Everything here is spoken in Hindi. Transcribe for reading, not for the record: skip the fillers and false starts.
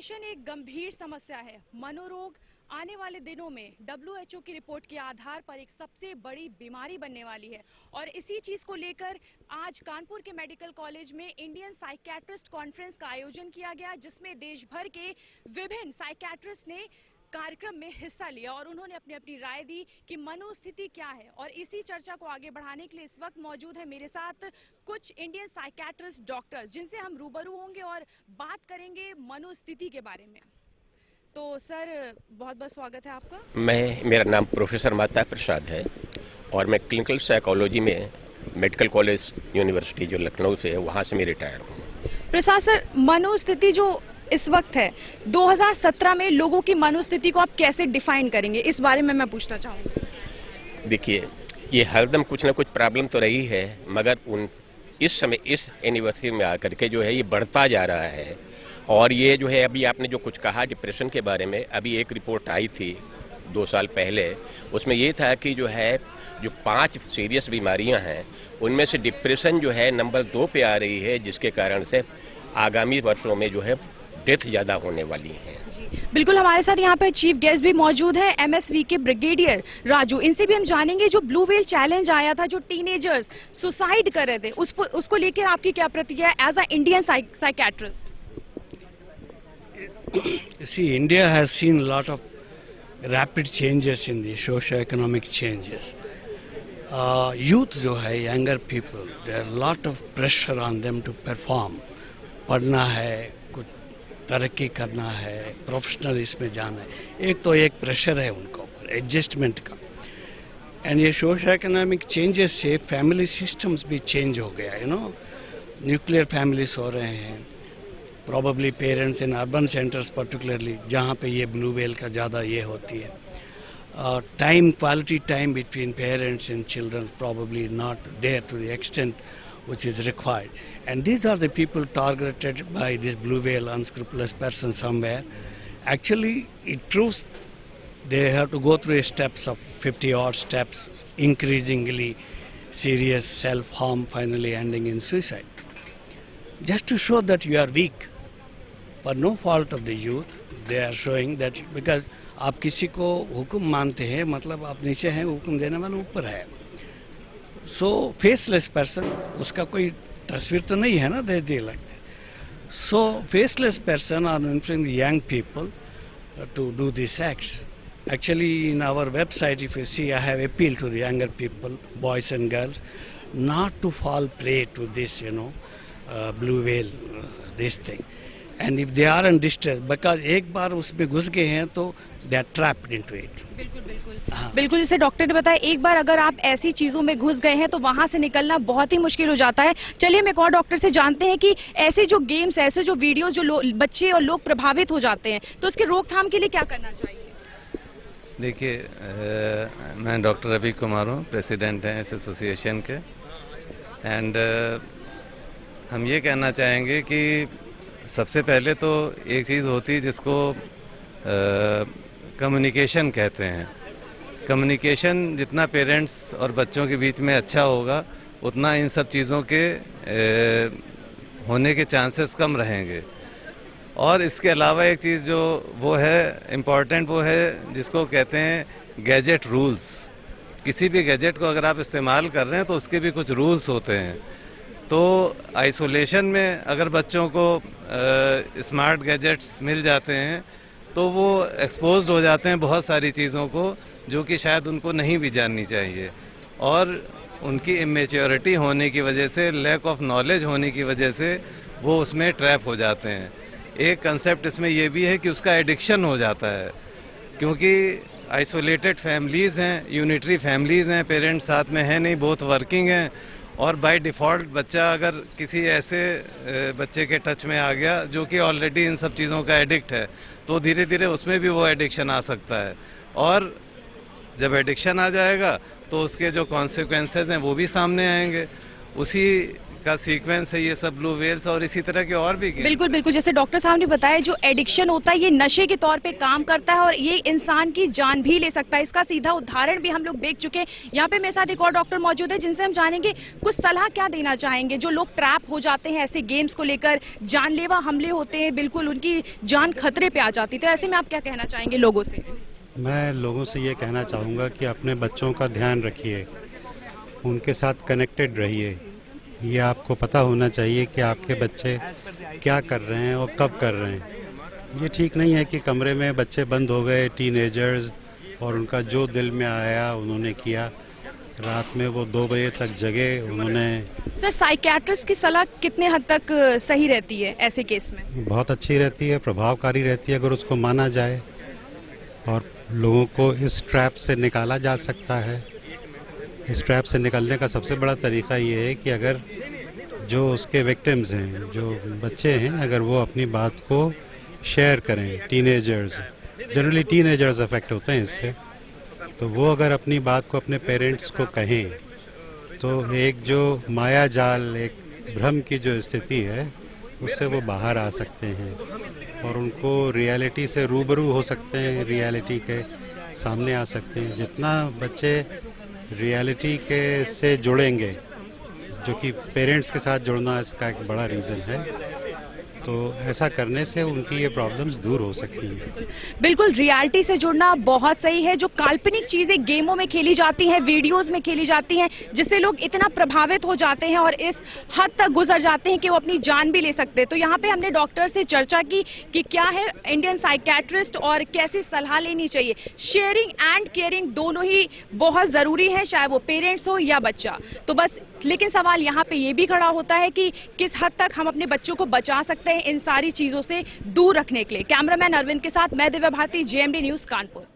डिप्रेशन एक गंभीर समस्या है। मनोरोग आने वाले दिनों में WHO की रिपोर्ट के आधार पर एक सबसे बड़ी बीमारी बनने वाली है और इसी चीज़ को लेकर आज कानपुर के मेडिकल कॉलेज में इंडियन साइकियाट्रिस्ट कॉन्फ्रेंस का आयोजन किया गया, जिसमें देश भर के विभिन्न साइकियाट्रिस्ट ने कार्यक्रम में हिस्सा लिया और उन्होंने अपनी अपनी राय दी कि मनोस्थिति क्या है। और इसी चर्चा को आगे बढ़ाने के लिए इस वक्त मौजूद है मेरे साथ कुछ इंडियन साइकियाट्रिस्ट डॉक्टर, जिनसे हम रूबरू होंगे और बात करेंगे मनोस्थिति के बारे में। तो सर, बहुत बहुत स्वागत है आपका। मेरा नाम प्रोफेसर माता प्रसाद है और मैं क्लिनिकल साइकोलॉजी में मेडिकल कॉलेज यूनिवर्सिटी जो लखनऊ से है वहाँ से मैं रिटायर हूँ। प्रसाद सर, मनोस्थिति जो इस वक्त है 2017 में लोगों की मनोस्थिति को आप कैसे डिफाइन करेंगे, इस बारे में मैं पूछना चाहूँगी। देखिए, ये हरदम कुछ ना कुछ प्रॉब्लम तो रही है, मगर इस समय इस एनिवर्सरी में आकर के जो है ये बढ़ता जा रहा है। और ये जो है, अभी आपने जो कुछ कहा डिप्रेशन के बारे में, अभी एक रिपोर्ट आई थी 2 साल पहले, उसमें ये था कि जो 5 सीरियस बीमारियां हैं उनमें से डिप्रेशन जो है नंबर 2 पे आ रही है, जिसके कारण से आगामी वर्षों में जो है डेथ ज़्यादा होने वाली है। बिल्कुल, हमारे साथ यहाँ पे चीफ गेस्ट भी मौजूद है, MSV के ब्रिगेडियर राजू। इनसे भी हम जानेंगे जो ब्लू व्हेल चैलेंज आया था, जो टीनेजर्स सुसाइड कर रहे थे, उसको लेकर आपकी क्या प्रतिक्रिया as a Indian psychiatrist? See, India has seen a lot of rapid changes in the socio-economic changes. Youth जो है, younger people, there are a lot of pressure on them to perform. पढ़ना है, कुछ तरक्की करना है, प्रोफेशनल इसमें जाना है। एक तो एक प्रेशर है उनको ऊपर एडजस्टमेंट का। एंड ये सोशो इकोनॉमिक चेंजेस से फैमिली सिस्टम्स भी चेंज हो गया, न्यूक्लियर फैमिलीज हो रहे हैं। Probably parents in urban centres particularly, जहाँ पे ये ब्लू व्हेल का ज़्यादा ये होती है, quality time between parents and children probably not there to the extent which is required. And these are the people targeted by this blue whale unscrupulous person somewhere. Actually, it proves they have to go through steps of 50 odd steps, increasingly serious self-harm, finally ending in suicide. Just to show that you are weak, for no fault of the youth, they are showing that because आप किसी को हुक्म मानते हैं, मतलब आप नीचे हैं, हुक्म देने वाला ऊपर है। सो फेसलेस पर्सन, उसका कोई तस्वीर तो नहीं है ना, दे लगते। So faceless person are influencing the young people to do this acts. Actually, in our website, if you see, I have appealed to the younger people, boys and girls, not to fall prey to this, blue whale, this thing. And if they are in distress, because एक बार उसमें घुस गए हैं तो they are trapped into it. बिल्कुल, जैसे डॉक्टर ने बताया, एक बार अगर आप ऐसी चीजों में घुस गए हैं तो वहां से निकलना बहुत ही मुश्किल हो जाता है। चलिए, हम एक और डॉक्टर से जानते हैं कि ऐसे जो गेम्स, ऐसे जो वीडियोस जो बच्चे और लोग प्रभावित हो जाते हैं, तो उसके रोकथाम के लिए क्या करना चाहिए? देखिए, मैं डॉक्टर रवि कुमार हूँ, प्रेसिडेंट हैं इस एसोसिएशन के। एंड हम ये कहना चाहेंगे कि सबसे पहले तो एक चीज़ होती है जिसको कम्युनिकेशन कहते हैं। कम्युनिकेशन जितना पेरेंट्स और बच्चों के बीच में अच्छा होगा, उतना इन सब चीज़ों के होने के चांसेस कम रहेंगे। और इसके अलावा एक चीज़ जो वो है इम्पॉर्टेंट, वो है जिसको कहते हैं गैजेट रूल्स। किसी भी गैजेट को अगर आप इस्तेमाल कर रहे हैं तो उसके भी कुछ रूल्स होते हैं। तो आइसोलेशन में अगर बच्चों को स्मार्ट गैजेट्स मिल जाते हैं तो वो एक्सपोज्ड हो जाते हैं बहुत सारी चीज़ों को, जो कि शायद उनको नहीं भी जाननी चाहिए। और उनकी इमेच्योरिटी होने की वजह से, लैक ऑफ नॉलेज होने की वजह से वो उसमें ट्रैप हो जाते हैं। एक कंसेप्ट इसमें यह भी है कि उसका एडिक्शन हो जाता है, क्योंकि आइसोलेटेड फैमिलीज़ हैं, यूनिटरी फैमिलीज़ हैं, पेरेंट्स साथ में हैं नहीं, बोथ वर्किंग हैं। और बाय डिफ़ॉल्ट बच्चा अगर किसी ऐसे बच्चे के टच में आ गया जो कि ऑलरेडी इन सब चीज़ों का एडिक्ट है, तो धीरे धीरे उसमें भी वो एडिक्शन आ सकता है। और जब एडिक्शन आ जाएगा तो उसके जो कॉन्सिक्वेंसेस हैं वो भी सामने आएंगे। उसी का सीक्वेंस है ये सब ब्लू व्हेल्स और इसी तरह के और भी गेम। बिल्कुल बिल्कुल, जैसे डॉक्टर साहब ने बताया, जो एडिक्शन होता है ये नशे के तौर पे काम करता है और ये इंसान की जान भी ले सकता है। इसका सीधा उदाहरण भी हम लोग देख चुके हैं। यहाँ पे मेरे साथ एक और डॉक्टर मौजूद है जिनसे हम जानेंगे कुछ सलाह क्या देना चाहेंगे जो लोग ट्रैप हो जाते हैं ऐसे गेम्स को लेकर, जानलेवा हमले होते हैं, बिल्कुल उनकी जान खतरे पे आ जाती है। तो ऐसे में आप क्या कहना चाहेंगे लोगों से? मैं लोगों से ये कहना चाहूँगा कि अपने बच्चों का ध्यान रखिए, उनके साथ कनेक्टेड रहिए। ये आपको पता होना चाहिए कि आपके बच्चे क्या कर रहे हैं और कब कर रहे हैं। ये ठीक नहीं है कि कमरे में बच्चे बंद हो गए, टीनेजर्स, और उनका जो दिल में आया उन्होंने किया। रात में वो 2 बजे तक जगे, उन्होंने। सर, साइकियाट्रिस्ट की सलाह कितने हद तक सही रहती है ऐसे केस में? बहुत अच्छी रहती है, प्रभावकारी रहती है अगर उसको माना जाए, और लोगों को इस ट्रैप से निकाला जा सकता है। इस ट्रैप से निकलने का सबसे बड़ा तरीका ये है कि अगर जो उसके विक्टिम्स हैं, जो बच्चे हैं, अगर वो अपनी बात को शेयर करें, टीनेजर्स, जनरली टीनेजर्स अफेक्ट होते हैं इससे, तो वो अगर अपनी बात को अपने पेरेंट्स को कहें तो एक जो माया जाल, एक भ्रम की जो स्थिति है उससे वो बाहर आ सकते हैं और उनको रियलिटी से रूबरू हो सकते हैं, रियलिटी के सामने आ सकते हैं। जितना बच्चे रियलिटी के से जुड़ेंगे, जो कि पेरेंट्स के साथ जुड़ना इसका एक बड़ा रीज़न है, तो ऐसा करने से उनकी ये प्रॉब्लम्स दूर हो सकती हैं। बिल्कुल, रियलिटी से जुड़ना बहुत सही है। जो काल्पनिक चीजें गेमों में खेली जाती हैं, वीडियोस में खेली जाती हैं, जिससे लोग इतना प्रभावित हो जाते हैं और इस हद तक गुजर जाते हैं कि वो अपनी जान भी ले सकते हैं। तो यहाँ पे हमने डॉक्टर से चर्चा की कि क्या है इंडियन साइकियाट्रिस्ट और कैसी सलाह लेनी चाहिए। शेयरिंग एंड केयरिंग दोनों ही बहुत ज़रूरी है, चाहे वो पेरेंट्स हो या बच्चा। तो बस, लेकिन सवाल यहाँ पे ये भी खड़ा होता है कि किस हद तक हम अपने बच्चों को बचा सकते हैं इन सारी चीज़ों से दूर रखने के लिए। कैमरामैन अरविंद के साथ मैं दिव्या भारती, JMD न्यूज़ कानपुर।